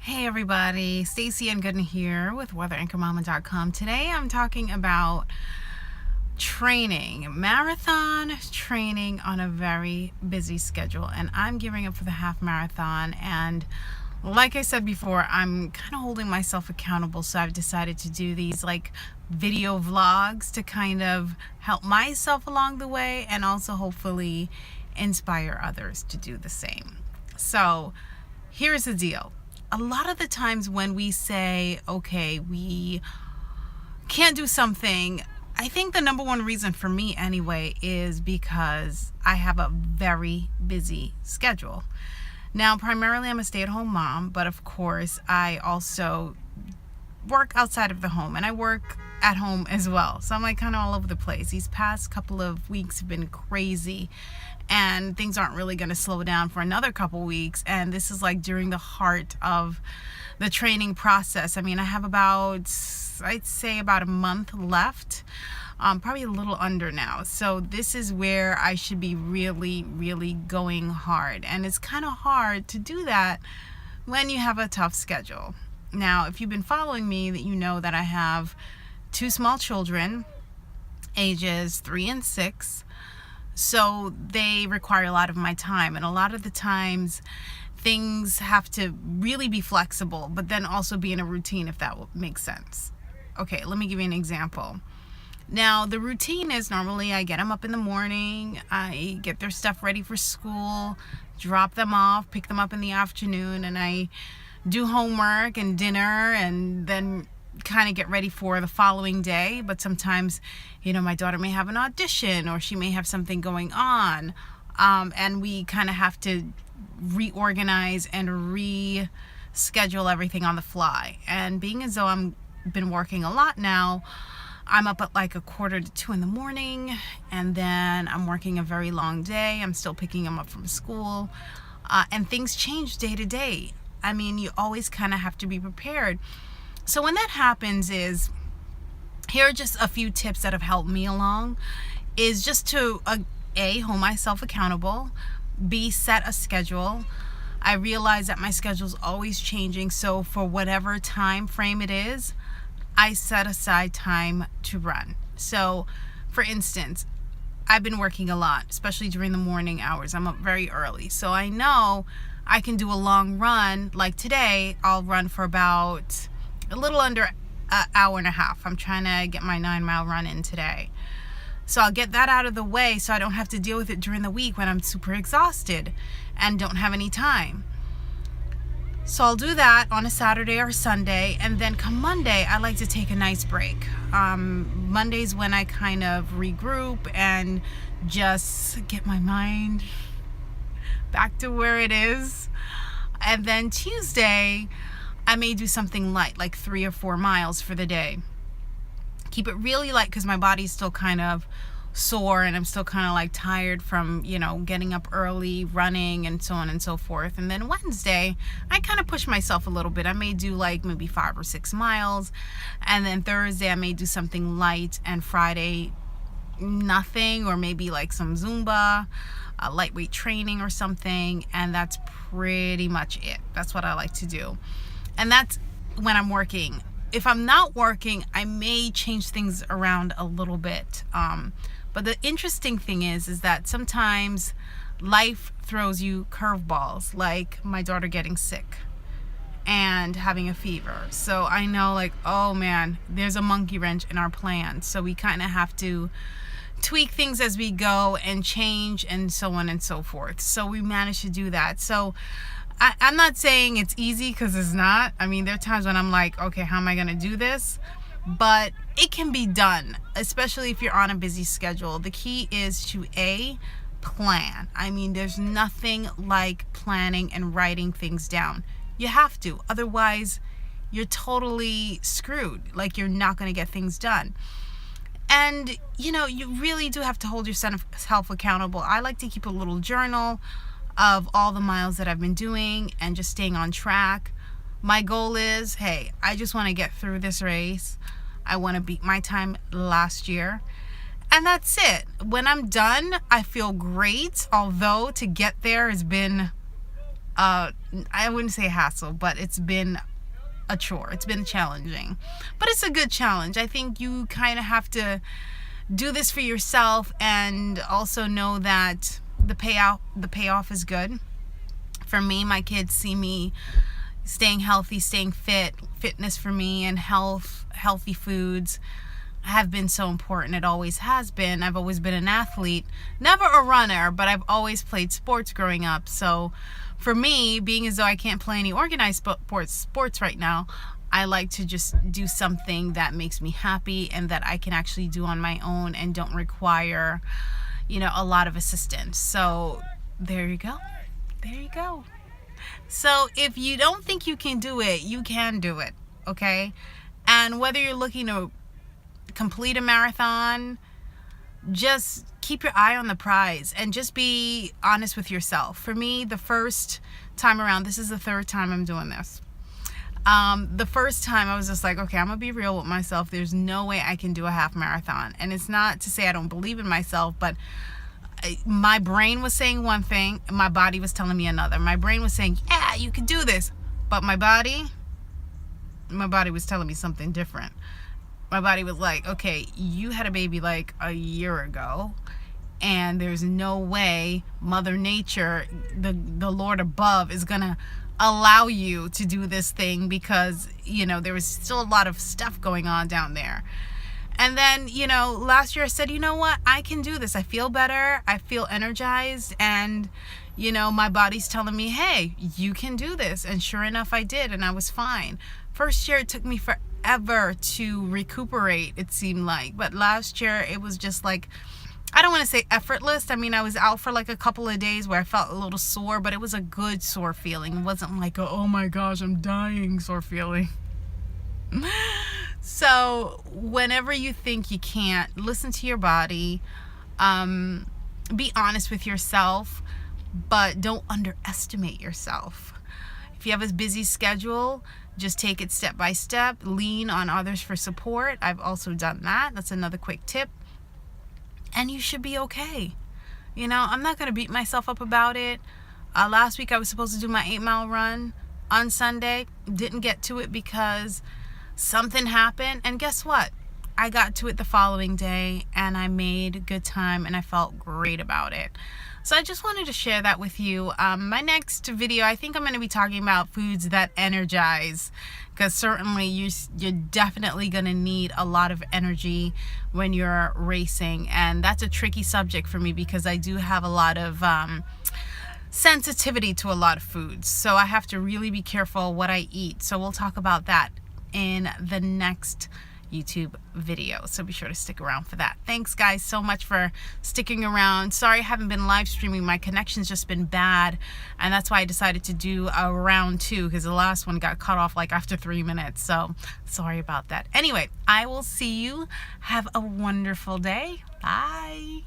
Hey everybody, Stacy-Ann here with weatheranchormama.com. Today I'm talking about marathon training on a very busy schedule, and I'm gearing up for the half marathon. And like I said before, I'm kind of holding myself accountable, so I've decided to do these like video vlogs to kind of help myself along the way and also hopefully inspire others to do the same. So here's the deal. A lot of the times when we say, okay, we can't do something, I think the number one reason for me anyway is because I have a very busy schedule. Now, primarily I'm a stay-at-home mom, but of course I also work outside of the home and I work at home as well. So I'm like kind of all over the place. These past couple of weeks have been crazy and things aren't really going to slow down for another couple weeks. And this is like during the heart of the training process. I mean, I have I'd say about a month left, probably a little under now. So this is where I should be really, really going hard. And it's kind of hard to do that when you have a tough schedule. Now, if you've been following me, that you know that I have two small children, ages 3 and 6. So they require a lot of my time, and a lot of the times things have to really be flexible, but then also be in a routine, if that makes sense. Okay, let me give you an example. Now, the routine is normally I get them up in the morning, I get their stuff ready for school, drop them off, pick them up in the afternoon, and I do homework and dinner and then kind of get ready for the following day. But sometimes, my daughter may have an audition or she may have something going on, and we kind of have to reorganize and reschedule everything on the fly. And being as though I'm been working a lot now, I'm up at like 1:45 in the morning, and then I'm working a very long day. I'm still picking them up from school, and things change day to day. I mean, you always kind of have to be prepared. So when that happens here are just a few tips that have helped me along, is just to A, hold myself accountable, B, set a schedule. I realize that my schedule is always changing, so for whatever time frame it is, I set aside time to run. So for instance, I've been working a lot, especially during the morning hours. I'm up very early, so I know I can do a long run. Like today, I'll run for about a little under an hour and a half. I'm trying to get my 9-mile run in today. So I'll get that out of the way so I don't have to deal with it during the week when I'm super exhausted and don't have any time. So I'll do that on a Saturday or Sunday, and then come Monday, I like to take a nice break. Monday's when I kind of regroup and just get my mind back to where it is. And then Tuesday, I may do something light, like 3 or 4 miles for the day. Keep it really light because my body's still kind of sore and I'm still kind of like tired from, getting up early, running, and so on and so forth. And then Wednesday, I kind of push myself a little bit. I may do like maybe 5 or 6 miles. And then Thursday, I may do something light, and Friday, nothing, or maybe like some Zumba, lightweight training or something. And that's pretty much it. That's what I like to do. And that's when I'm working. If I'm not working, I may change things around a little bit. But the interesting thing is that sometimes life throws you curveballs, like my daughter getting sick and having a fever. So I know, like, oh man, there's a monkey wrench in our plan. So we kind of have to tweak things as we go and change and so on and so forth. So we managed to do that. So I'm not saying it's easy, because it's not. I mean, there are times when I'm like, okay, how am I going to do this? But it can be done, especially if you're on a busy schedule. The key is to A, plan. I mean, there's nothing like planning and writing things down. You have to. Otherwise, you're totally screwed. Like, you're not going to get things done. And, you really do have to hold yourself accountable. I like to keep a little journal of all the miles that I've been doing and just staying on track. My goal is, hey, I just want to get through this race. I want to beat my time last year. And that's it. When I'm done, I feel great, although to get there has been I wouldn't say hassle, but it's been a chore. It's been challenging, but it's a good challenge. I think you kind of have to do this for yourself and also know that the payoff is good. For me, my kids see me staying healthy, staying fit. Fitness for me and healthy foods have been so important. It always has been. I've always been an athlete, never a runner, but I've always played sports growing up. So for me, being as though I can't play any organized sports right now, I like to just do something that makes me happy and that I can actually do on my own and don't require, a lot of assistance. So there you go. There you go. So if you don't think you can do it, you can do it, okay? And whether you're looking to complete a marathon, just keep your eye on the prize and just be honest with yourself. For me, the first time around, this is the third time I'm doing this. The first time I was just like, okay, I'm gonna be real with myself. There's no way I can do a half marathon. And it's not to say I don't believe in myself, but my brain was saying one thing, my body was telling me another. My brain was saying, yeah, you can do this. But my body was telling me something different. My body was like, okay, you had a baby like a year ago, and there's no way Mother Nature, the Lord above, is gonna allow you to do this thing because, there was still a lot of stuff going on down there. And then, last year I said, you know what? I can do this. I feel better. I feel energized. And, my body's telling me, hey, you can do this. And sure enough, I did. And I was fine. First year, it took me forever to recuperate, it seemed like. But last year, it was just like, I don't want to say effortless. I mean, I was out for like a couple of days where I felt a little sore, but it was a good sore feeling. It wasn't like, oh my gosh, I'm dying sore feeling. So whenever you think you can't, listen to your body, be honest with yourself, but don't underestimate yourself. If you have a busy schedule, just take it step by step, lean on others for support. I've also done that. That's another quick tip. And you should be okay. I'm not going to beat myself up about it. Last week I was supposed to do my 8-mile run on Sunday. Didn't get to it because something happened, and guess what? I got to it the following day and I made good time and I felt great about it. So I just wanted to share that with you. My next video, I think I'm going to be talking about foods that energize, because certainly you're definitely going to need a lot of energy when you're racing, and that's a tricky subject for me because I do have a lot of sensitivity to a lot of foods, so I have to really be careful what I eat. So we'll talk about that in the next YouTube video, so be sure to stick around for that. Thanks guys so much for sticking around. Sorry I haven't been live streaming. My connection's just been bad, and that's why I decided to do a round 2, because the last one got cut off like after 3 minutes, so sorry about that. Anyway, I will see you. Have a wonderful day. Bye.